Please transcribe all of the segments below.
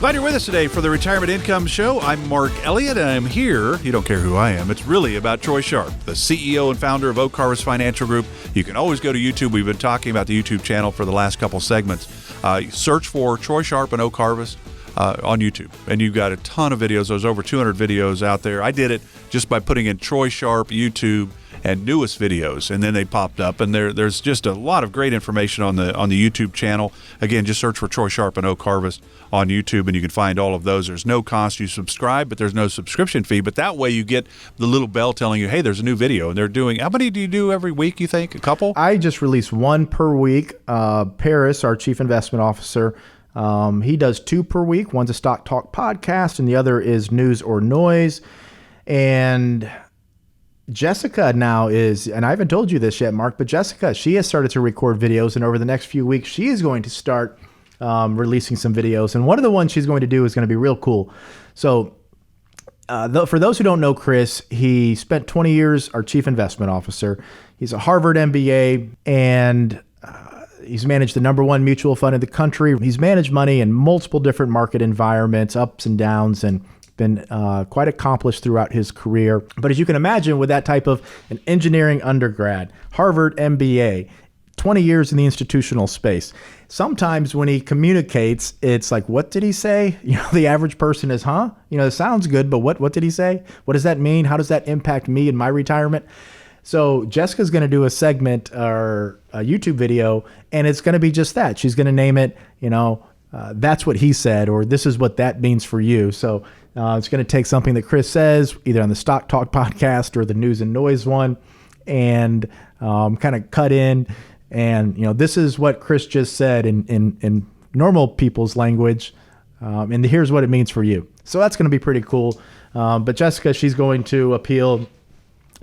Glad you're with us today for the Retirement Income Show. I'm Mark Elliott, and I'm here. You don't care who I am. It's really about Troy Sharp, the CEO and founder of Oak Harvest Financial Group. You can always go to YouTube. We've been talking about the YouTube channel for the last couple segments. Search for Troy Sharp and Oak Harvest on YouTube, and you've got a ton of videos. There's over 200 videos out there. I did it just by putting in Troy Sharp, YouTube, and newest videos, and then they popped up, and there's just a lot of great information on the YouTube channel. Again, just search for Troy Sharp and Oak Harvest on YouTube, and you can find all of those. There's no cost. You subscribe, but there's no subscription fee, but that way you get the little bell telling you, hey, there's a new video, and they're doing, how many do you do every week, you think? A couple? I just release one per week. Paris, our chief investment officer, he does 2 per week. One's a Stock Talk podcast, and the other is News or Noise. And Jessica now is, and I haven't told you this yet, Mark, but Jessica, she has started to record videos, and over the next few weeks, she is going to start releasing some videos. And one of the ones she's going to do is going to be real cool. So for those who don't know Chris, he spent 20 years our chief investment officer. He's a Harvard MBA, and he's managed the #1 mutual fund in the country. He's managed money in multiple different market environments, ups and downs, and been quite accomplished throughout his career. But as you can imagine, with that type of an engineering undergrad, Harvard MBA, 20 years in the institutional space, sometimes when he communicates, it's like, what did he say? You know, the average person is, it sounds good, but what did he say? What does that mean? How does that impact me in my retirement? So Jessica's going to do a segment or a YouTube video, and it's going to be just that. She's going to name it, that's what he said, or this is what that means for you. So it's going to take something that Chris says, either on the Stock Talk podcast or the News and Noise one, and kind of cut in. And, this is what Chris just said in normal people's language. And here's what it means for you. So that's going to be pretty cool. But Jessica, she's going to appeal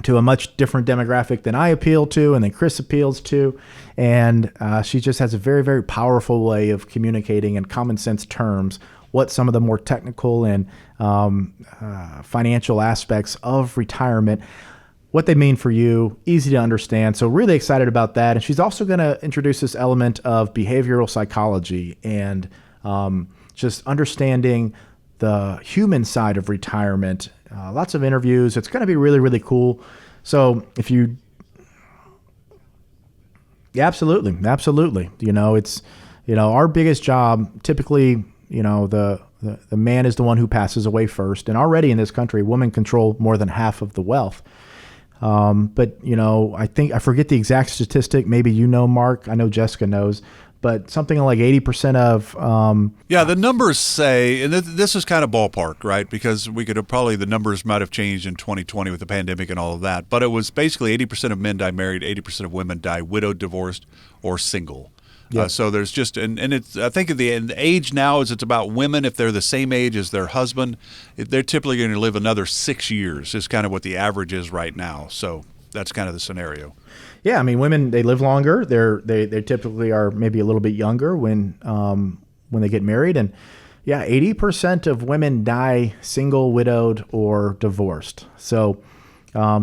to a much different demographic than I appeal to and then Chris appeals to. And she just has a very, very powerful way of communicating in common sense terms what some of the more technical and financial aspects of retirement, what they mean for you, easy to understand. So really excited about that. And she's also going to introduce this element of behavioral psychology and just understanding the human side of retirement. Lots of interviews. It's going to be really, really cool. So if you, yeah, absolutely. It's, our biggest job typically, the man is the one who passes away first. And already in this country, women control more than half of the wealth. But I forget the exact statistic. Maybe Mark. I know Jessica knows. But something like 80% of... the numbers say, and this is kind of ballpark, right? Because the numbers might have changed in 2020 with the pandemic and all of that. But it was basically 80% of men die married, 80% of women die widowed, divorced, or single. Yeah. So there's just, and it's, I think the age now is it's about women, if they're the same age as their husband, they're typically going to live another 6 years is kind of what the average is right now. So that's kind of the scenario. Yeah, I mean, women, they live longer. They typically are maybe a little bit younger when they get married. And yeah, 80% of women die single, widowed, or divorced. So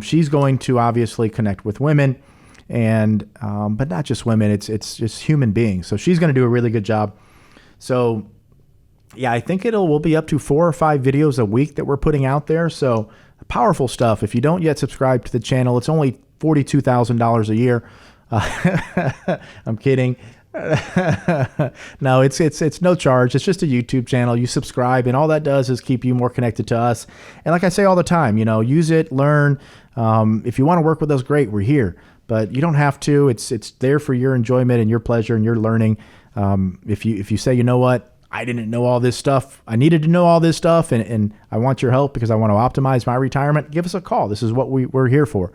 she's going to obviously connect with women, and but not just women. It's just human beings. So she's going to do a really good job. So yeah, I think we'll be up to 4 or 5 videos a week that we're putting out there. So powerful stuff. If you don't yet subscribe to the channel, it's only $42,000 a year. I'm kidding. No, it's no charge. It's just a YouTube channel. You subscribe, and all that does is keep you more connected to us. And like I say all the time, use it, learn. If you want to work with us, great, we're here. But you don't have to. It's there for your enjoyment and your pleasure and your learning. If you say, you know what, I didn't know all this stuff. I needed to know all this stuff, and I want your help because I want to optimize my retirement. Give us a call. This is what we're here for.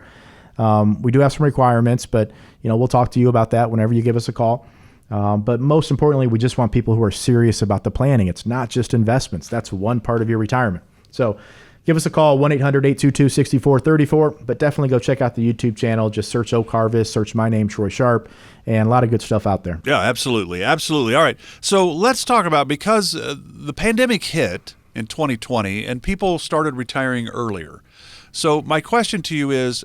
We do have some requirements, but we'll talk to you about that whenever you give us a call. But most importantly, we just want people who are serious about the planning. It's not just investments. That's one part of your retirement. So give us a call, 1-800-822-6434. But definitely go check out the YouTube channel. Just search Oak Harvest, search my name, Troy Sharp, and a lot of good stuff out there. Yeah, absolutely. Absolutely. All right. So let's talk about, because the pandemic hit in 2020 and people started retiring earlier. So my question to you is,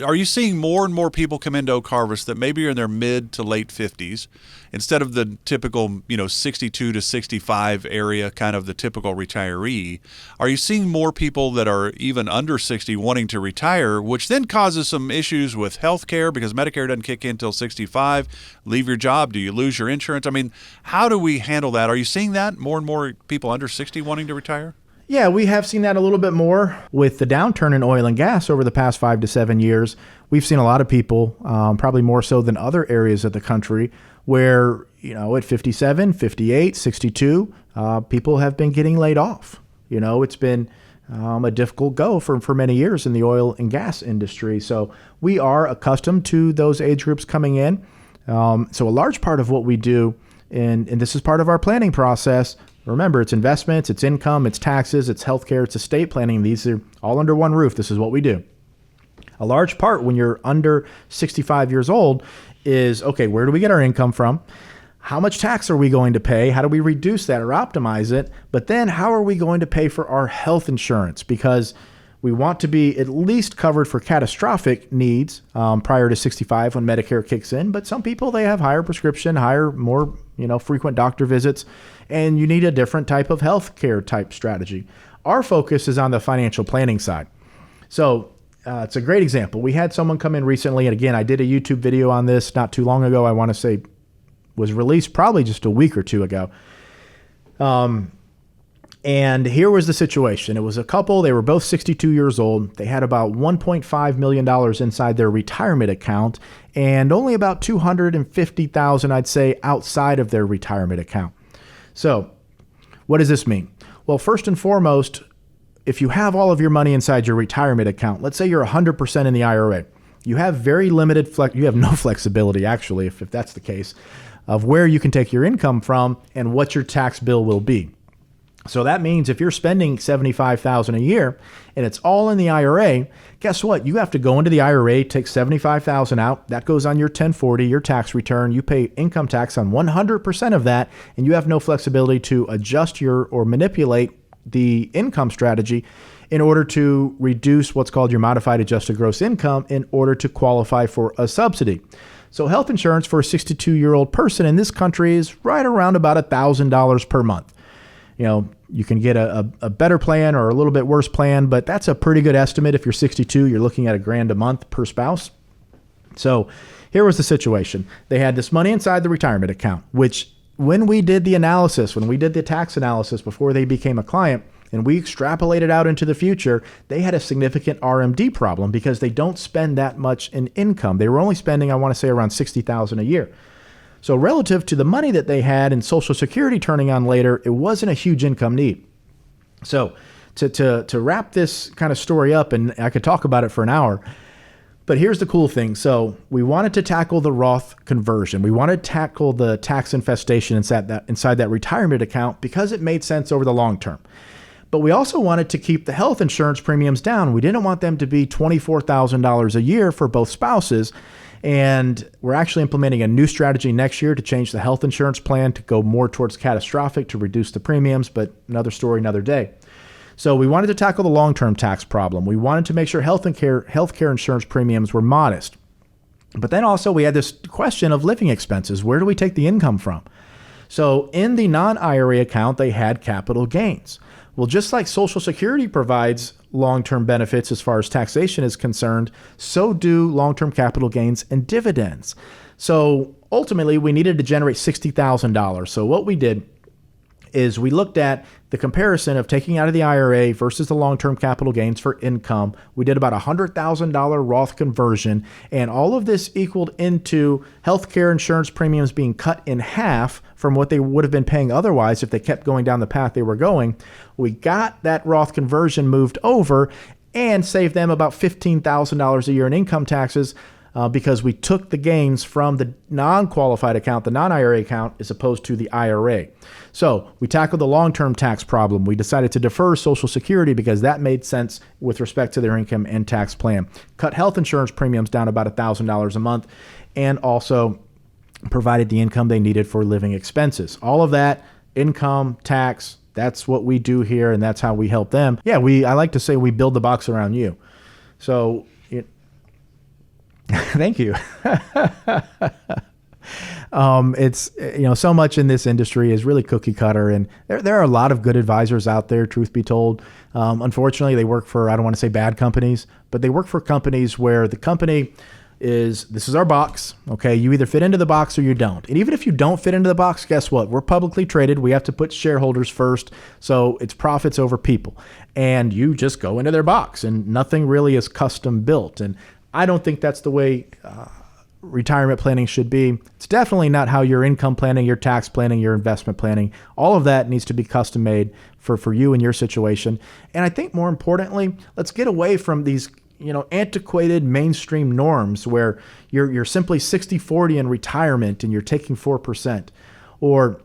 are you seeing more and more people come into Oak Harvest that maybe are in their mid to late 50s instead of the typical, 62 to 65 area, kind of the typical retiree? Are you seeing more people that are even under 60 wanting to retire, which then causes some issues with health care because Medicare doesn't kick in until 65? Leave your job. Do you lose your insurance? I mean, how do we handle that? Are you seeing that more and more people under 60 wanting to retire? Yeah, we have seen that a little bit more with the downturn in oil and gas over the past 5 to 7 years. We've seen a lot of people, probably more so than other areas of the country, where, at 57, 58, 62, people have been getting laid off. It's been a difficult go for many years in the oil and gas industry. So we are accustomed to those age groups coming in. So a large part of what we do, and this is part of our planning process. Remember, it's investments, it's income, it's taxes, it's healthcare, it's estate planning. These are all under one roof. This is what we do. A large part when you're under 65 years old is, okay, where do we get our income from? How much tax are we going to pay? How do we reduce that or optimize it? But then how are we going to pay for our health insurance? Because we want to be at least covered for catastrophic needs prior to 65 when Medicare kicks in. But some people, they have higher prescription, more frequent doctor visits, and you need a different type of healthcare type strategy. Our focus is on the financial planning side. So it's a great example. We had someone come in recently, and again, I did a YouTube video on this not too long ago. I want to say was released probably just a week or two ago. And here was the situation. It was a couple. They were both 62 years old. They had about $1.5 million inside their retirement account and only about $250,000, I'd say, outside of their retirement account. So what does this mean? Well, first and foremost, if you have all of your money inside your retirement account, let's say you're 100% in the IRA, you have very limited you have no flexibility, actually, if that's the case, of where you can take your income from and what your tax bill will be. So that means if you're spending $75,000 a year and it's all in the IRA, guess what? You have to go into the IRA, take $75,000 out. That goes on your 1040, your tax return. You pay income tax on 100% of that, and you have no flexibility to adjust or manipulate the income strategy in order to reduce what's called your modified adjusted gross income in order to qualify for a subsidy. So health insurance for a 62-year-old person in this country is right around about $1,000 per month. You can get a better plan or a little bit worse plan, but that's a pretty good estimate. If you're 62, you're looking at $1,000 a month per spouse. So here was the situation. They had this money inside the retirement account, which when we did the analysis, when we did the tax analysis before they became a client, and we extrapolated out into the future, they had a significant RMD problem because they don't spend that much in income. They were only spending, I want to say, around $60,000 a year. So relative to the money that they had in Social Security turning on later, it wasn't a huge income need. So to wrap this kind of story up, and I could talk about it for an hour, but here's the cool thing. So we wanted to tackle the Roth conversion. We wanted to tackle the tax infestation inside that retirement account because it made sense over the long term. But we also wanted to keep the health insurance premiums down. We didn't want them to be $24,000 a year for both spouses. And we're actually implementing a new strategy next year to change the health insurance plan to go more towards catastrophic to reduce the premiums, but another story, another day. So we wanted to tackle the long-term tax problem. We wanted to make sure healthcare insurance premiums were modest. But then also we had this question of living expenses. Where do we take the income from? So in the non-IRA account, they had capital gains. Well, just like Social Security provides long-term benefits as far as taxation is concerned, so do long-term capital gains and dividends. So ultimately, we needed to generate $60,000. So what we did is we looked at the comparison of taking out of the IRA versus the long-term capital gains for income. We did about $100,000 Roth conversion, and all of this equaled into healthcare insurance premiums being cut in half from what they would have been paying otherwise if they kept going down the path they were going. We got that Roth conversion moved over and saved them about $15,000 a year in income taxes because we took the gains from the non-qualified account, the non-IRA account, as opposed to the IRA. So we tackled the long-term tax problem. We decided to defer Social Security because that made sense with respect to their income and tax plan. Cut health insurance premiums down about $1,000 a month, and also provided the income they needed for living expenses. All of that, income, tax, that's what we do here, and that's how we help them. Yeah, I like to say we build the box around you. So Thank you. It's, so much in this industry is really cookie cutter, and there are a lot of good advisors out there, truth be told. Unfortunately, they work for, I don't want to say bad companies, but they work for companies where the company this is our box. Okay. You either fit into the box or you don't. And even if you don't fit into the box, guess what? We're publicly traded. We have to put shareholders first. So it's profits over people, and you just go into their box, and nothing really is custom built. And I don't think that's the way, retirement planning should be. It's definitely not how your income planning, your tax planning, your investment planning, all of that needs to be custom made for you and your situation. And I think more importantly, let's get away from these antiquated mainstream norms where you're simply 60-40 in retirement and you're taking 4%, or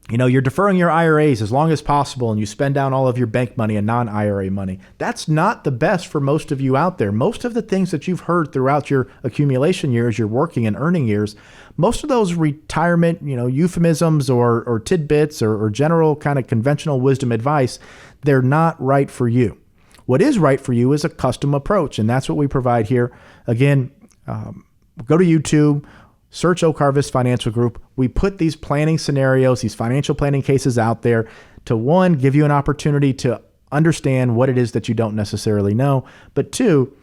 you're deferring your IRAs as long as possible and you spend down all of your bank money and non-IRA money. That's not the best for most of you out there. Most of the things that you've heard throughout your accumulation years, your working and earning years, most of those retirement, euphemisms or tidbits or general kind of conventional wisdom advice, they're not right for you. What is right for you is a custom approach, and that's what we provide here. Again, go to YouTube, search Oak Harvest Financial Group. We put these planning scenarios, these financial planning cases out there to, one, give you an opportunity to understand what it is that you don't necessarily know, but two,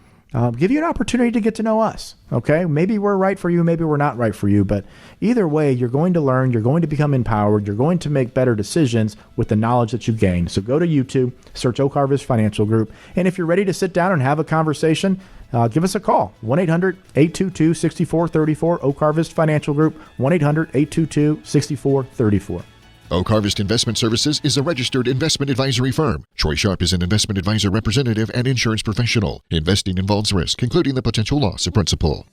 give you an opportunity to get to know us. Okay. Maybe we're right for you. Maybe we're not right for you, but either way, you're going to learn, you're going to become empowered. You're going to make better decisions with the knowledge that you've gained. So go to YouTube, search Oak Harvest Financial Group. And if you're ready to sit down and have a conversation, give us a call, 1-800-822-6434, Oak Harvest Financial Group, 1-800-822-6434. Oak Harvest Investment Services is a registered investment advisory firm. Troy Sharp is an investment advisor representative and insurance professional. Investing involves risk, including the potential loss of principal.